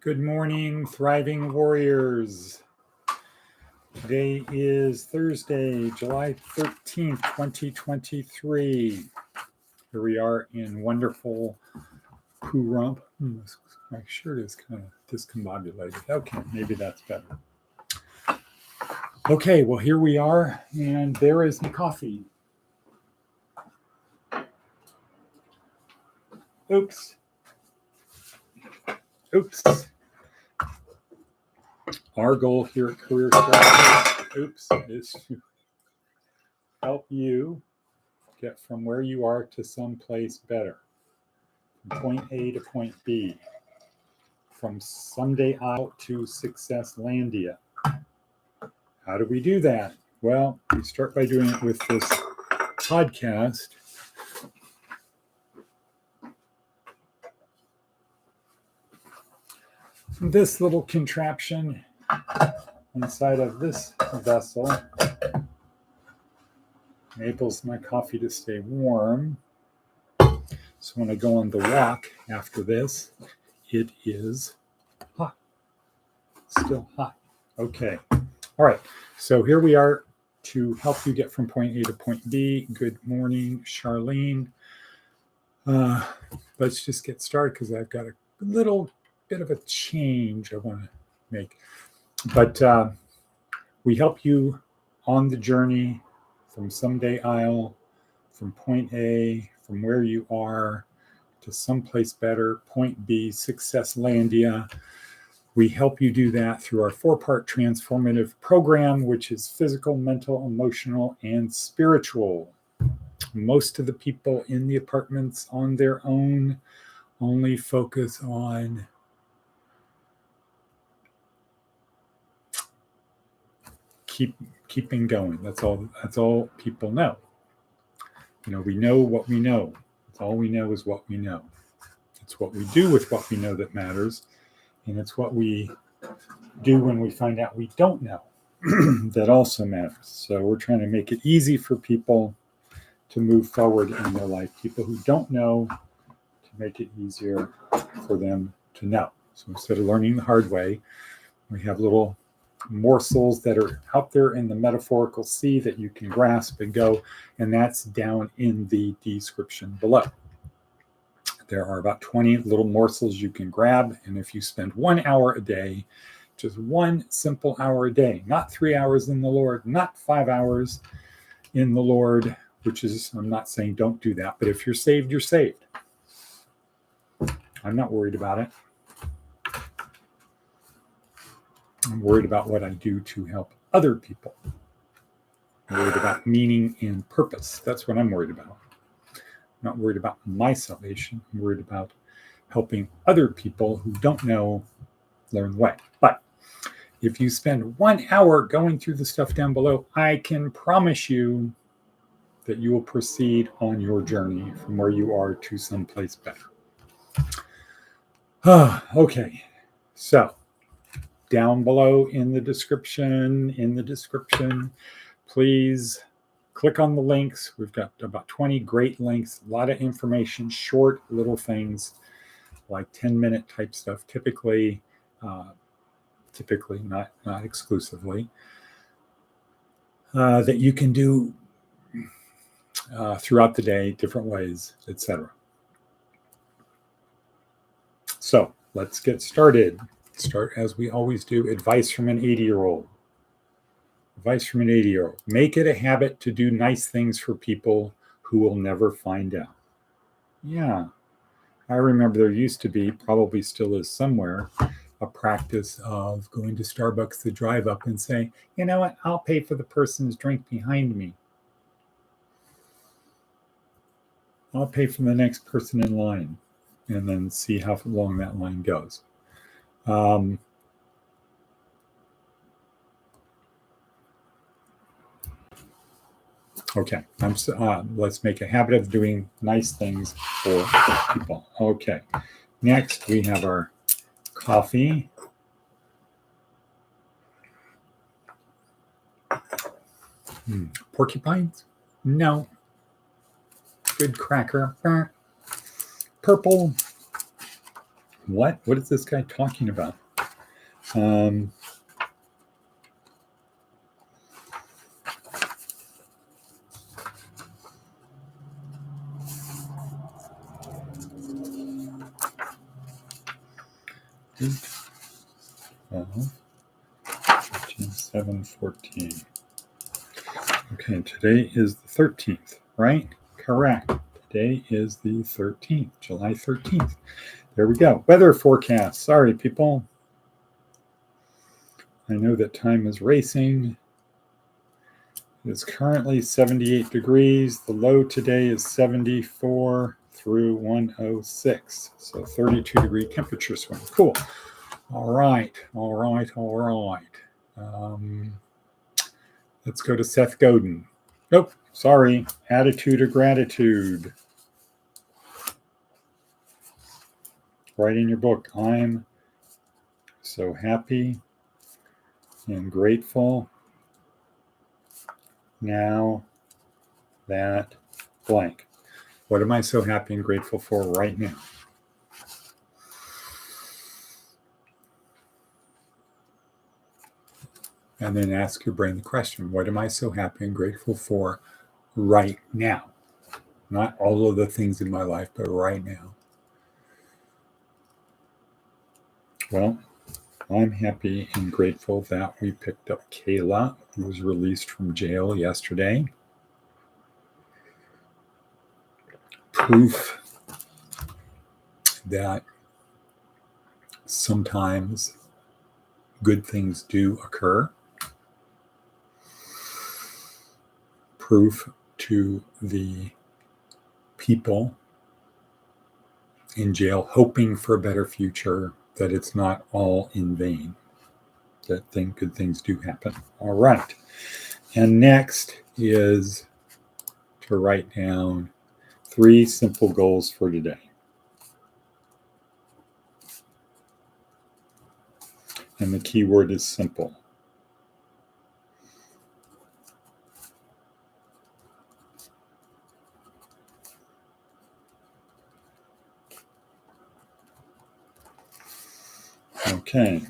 Good morning, thriving warriors. Today is Thursday, July 13th, 2023. Here we are in wonderful Coorump. My shirt is kind of discombobulated. Okay, maybe that's better. Okay, well, here we are, and there is the coffee. Oops. Our goal here at Career Strategies, is to help you get from where you are to someplace better. From point A to point B. From someday out to success landia. How do we do that? Well, we start by doing it with this podcast. This little contraption inside of this vessel enables my coffee to stay warm. So when I go on the walk after this, it is hot. Still hot. Okay. All right. So here we are to help you get from point A to point B. Good morning, Charlene. Let's just get started because I've got a little bit of a change I want to make. But we help you on the journey from someday Isle, from point A, from where you are to someplace better, point B, success landia. We help you do that through our 4-part transformative program, which is physical, mental, emotional, and spiritual. Most of the people in the apartments on their own only focus on keeping going. That's all people know. We know what we know. That's all we know is what we know. It's what we do with what we know that matters. And it's what we do when we find out we don't know that also matters. So we're trying to make it easy for people to move forward in their life. People who don't know, to make it easier for them to know. So instead of learning the hard way, we have little morsels that are out there in the metaphorical sea that you can grasp and go, and that's down in the description below. There are about 20 little morsels you can grab, and if you spend 1 hour a day, just one simple hour a day, not 3 hours in the Lord, not 5 hours in the Lord, which is, I'm not saying don't do that, but if you're saved, you're saved. I'm not worried about it. I'm worried about what I do to help other people. I'm worried about meaning and purpose. That's what I'm worried about. I'm not worried about my salvation. I'm worried about helping other people who don't know learn the way. But if you spend 1 hour going through the stuff down below, I can promise you that you will proceed on your journey from where you are to someplace better. Okay, so down below in the description, please click on the links. We've got about 20 great links, a lot of information, short little things like 10-minute type stuff, typically not exclusively, that you can do throughout the day, different ways, etc. So let's get started. Start as we always do. Advice from an 80-year-old. Advice from an 80-year-old. Make it a habit to do nice things for people who will never find out. Yeah. I remember there used to be, probably still is somewhere, a practice of going to Starbucks to drive up and say, you know what, I'll pay for the person's drink behind me. I'll pay for the next person in line, and then see how long that line goes. Okay, let's make a habit of doing nice things for people. Okay, next we have our coffee. Porcupines? No. Good cracker. Purple. What is this guy talking about? Uh, 7:14. Okay, today is the 13th, right? Correct. Today is the 13th, July 13th. There we go. Weather forecast. Sorry, people. I know that time is racing. It's currently 78 degrees. The low today is 74 through 106. So 32-degree temperature swing. Cool. All right. Let's go to Seth Godin. Nope, sorry. Attitude of gratitude. Write in your book, I'm so happy and grateful now that blank. What am I so happy and grateful for right now? And then ask your brain the question, what am I so happy and grateful for right now? Not all of the things in my life, but right now. Well, I'm happy and grateful that we picked up Kayla, who was released from jail yesterday. Proof that sometimes good things do occur. Proof to the people in jail hoping for a better future that it's not all in vain, that good things do happen. All right. And next is to write down 3 simple goals for today. And the key word is simple. Okay.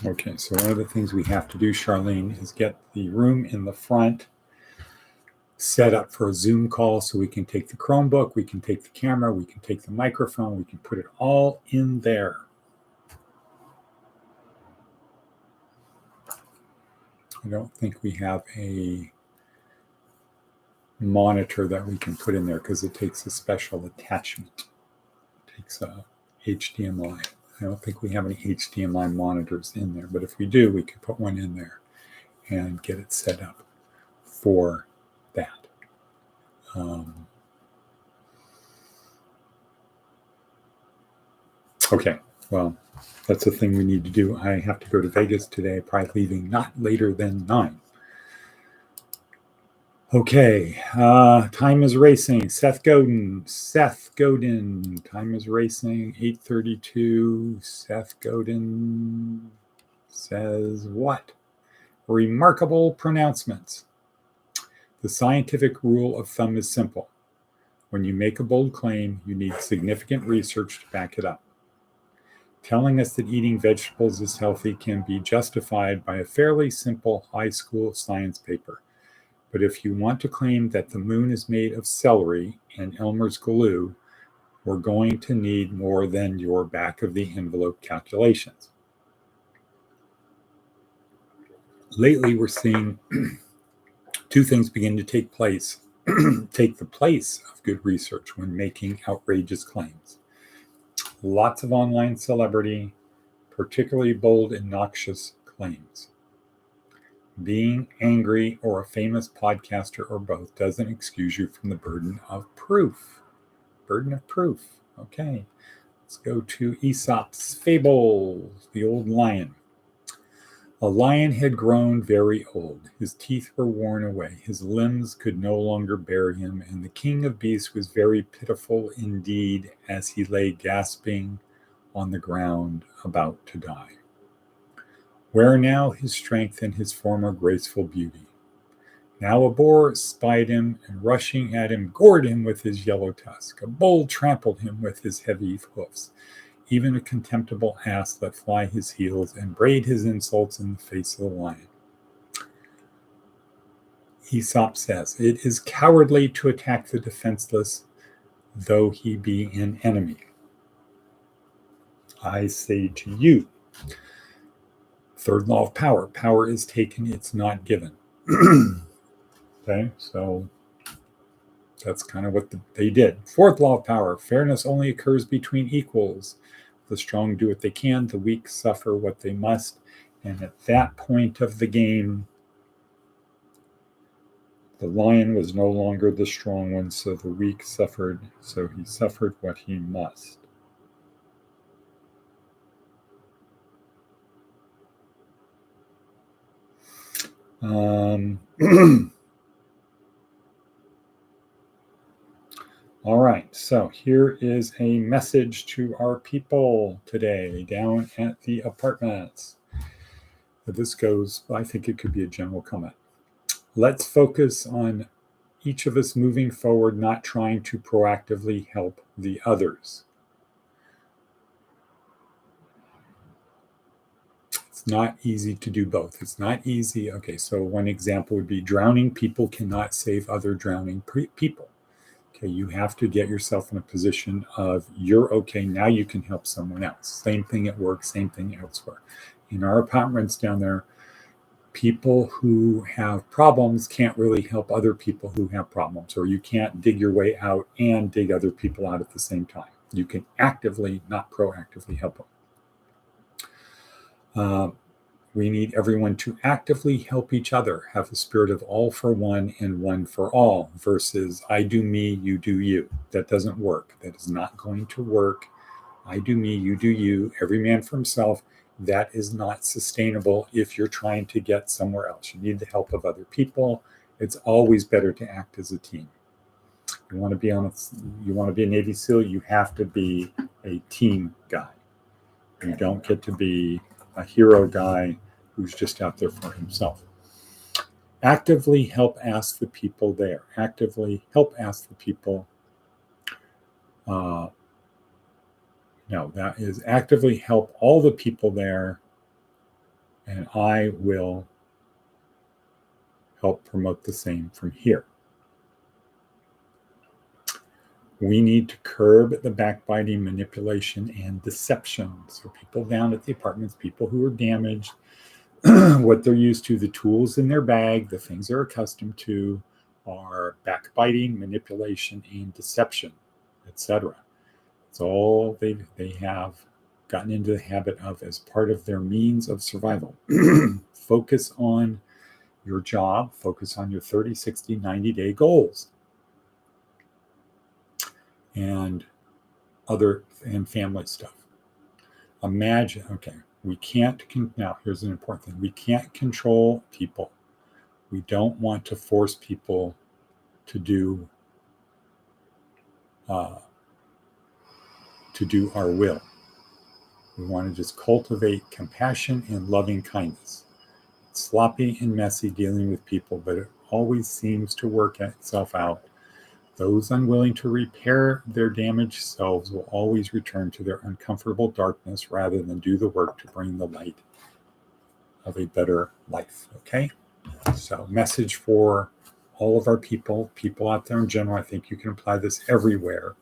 Okay, so one of the things we have to do, Charlene, is get the room in the front set up for a Zoom call so we can take the Chromebook, we can take the camera, we can take the microphone, we can put it all in there. I don't think we have a monitor that we can put in there because it takes a special attachment. It takes a HDMI. I don't think we have any HDMI monitors in there, but if we do, we could put one in there and get it set up for that. Okay, well, that's a thing we need to do. I have to go to Vegas today, probably leaving not later than 9. Okay, time is racing. Seth Godin, time is racing, 8:32. Seth Godin says what? Remarkable pronouncements. The scientific rule of thumb is simple. When you make a bold claim, you need significant research to back it up. Telling us that eating vegetables is healthy can be justified by a fairly simple high school science paper. But if you want to claim that the moon is made of celery and Elmer's glue, we're going to need more than your back of the envelope calculations. Lately, we're seeing 2 things begin to take the place of good research when making outrageous claims. Lots of online celebrity, particularly bold and noxious claims. Being angry or a famous podcaster or both doesn't excuse you from the burden of proof. Okay. Let's go to Aesop's Fables, the old lion. A lion had grown very old. His teeth were worn away. His limbs could no longer bear him, and the king of beasts was very pitiful indeed as he lay gasping on the ground about to die. Where now his strength and his former graceful beauty? Now a boar spied him, and rushing at him, gored him with his yellow tusk. A bull trampled him with his heavy hoofs. Even a contemptible ass let fly his heels and brayed his insults in the face of the lion. Aesop says, "It is cowardly to attack the defenseless, though he be an enemy." I say to you, third law of power: power is taken, it's not given. Okay, so that's kind of what they did. Fourth law of power: fairness only occurs between equals. The strong do what they can, the weak suffer what they must. And at that point of the game, the lion was no longer the strong one, so the weak suffered, so he suffered what he must. All right, so here is a message to our people today down at the apartments. This goes, I think it could be a general comment. Let's focus on each of us moving forward, not trying to proactively help the others. It's not easy to do both. It's not easy. Okay, so one example would be drowning people cannot save other drowning people. Okay, you have to get yourself in a position of you're okay, now you can help someone else. Same thing at work, same thing elsewhere. In our apartments down there, people who have problems can't really help other people who have problems, or you can't dig your way out and dig other people out at the same time. You can actively, not proactively, help them. We need everyone to actively help each other, have a spirit of all for one and one for all versus I do me, you do you. That doesn't work. That is not going to work. I do me, you do you, every man for himself. That is not sustainable if you're trying to get somewhere else. You need the help of other people. It's always better to act as a team. You want to be a Navy SEAL, you have to be a team guy. You don't get to be a hero guy who's just out there for himself. Actively help ask the people there. Actively help ask the people. No, that is actively help all the people there, and I will help promote the same from here. We need to curb the backbiting, manipulation, and deception. So people down at the apartments, people who are damaged, what they're used to, the tools in their bag, the things they're accustomed to are backbiting, manipulation, and deception, etc. It's all they have gotten into the habit of as part of their means of survival. Focus on your job, focus on your 30, 60, 90-day goals and family stuff. Imagine, okay, we can't, now here's an important thing. We can't control people. We don't want to force people to do our will. We want to just cultivate compassion and loving kindness. It's sloppy and messy dealing with people, but it always seems to work itself out. Those unwilling to repair their damaged selves will always return to their uncomfortable darkness rather than do the work to bring the light of a better life. Okay? So, message for all of our people out there in general. I think you can apply this everywhere.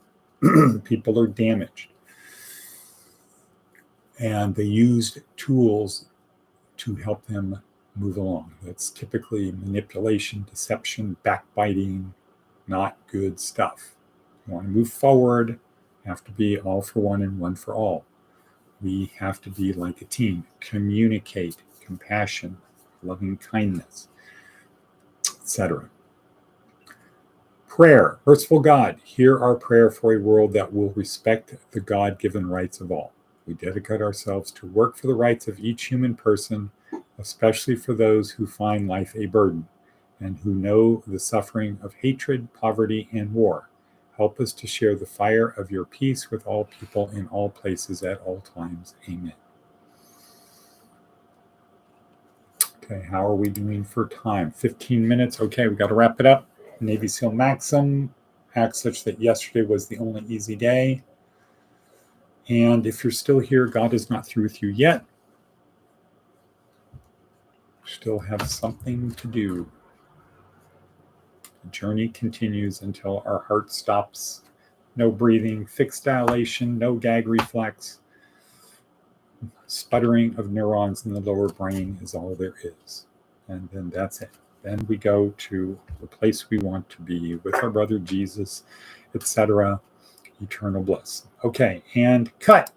People are damaged. And they used tools to help them move along. That's typically manipulation, deception, backbiting, not good stuff. You want to move forward, you have to be all for one and one for all. We have to be like a team, communicate, compassion, loving kindness, etc. Prayer. Merciful God, hear our prayer for a world that will respect the God-given rights of all. We dedicate ourselves to work for the rights of each human person, especially for those who find life a burden and who know the suffering of hatred, poverty, and war. Help us to share the fire of your peace with all people in all places at all times. Amen. Okay, how are we doing for time? 15 minutes. Okay, we got to wrap it up. Navy SEAL Maxim, act such that yesterday was the only easy day. And if you're still here, God is not through with you yet. Still have something to do. The journey continues until our heart stops. No breathing, fixed dilation, no gag reflex. Sputtering of neurons in the lower brain is all there is. And then that's it. Then we go to the place we want to be with our brother Jesus, etc. Eternal bliss. Okay, and cut.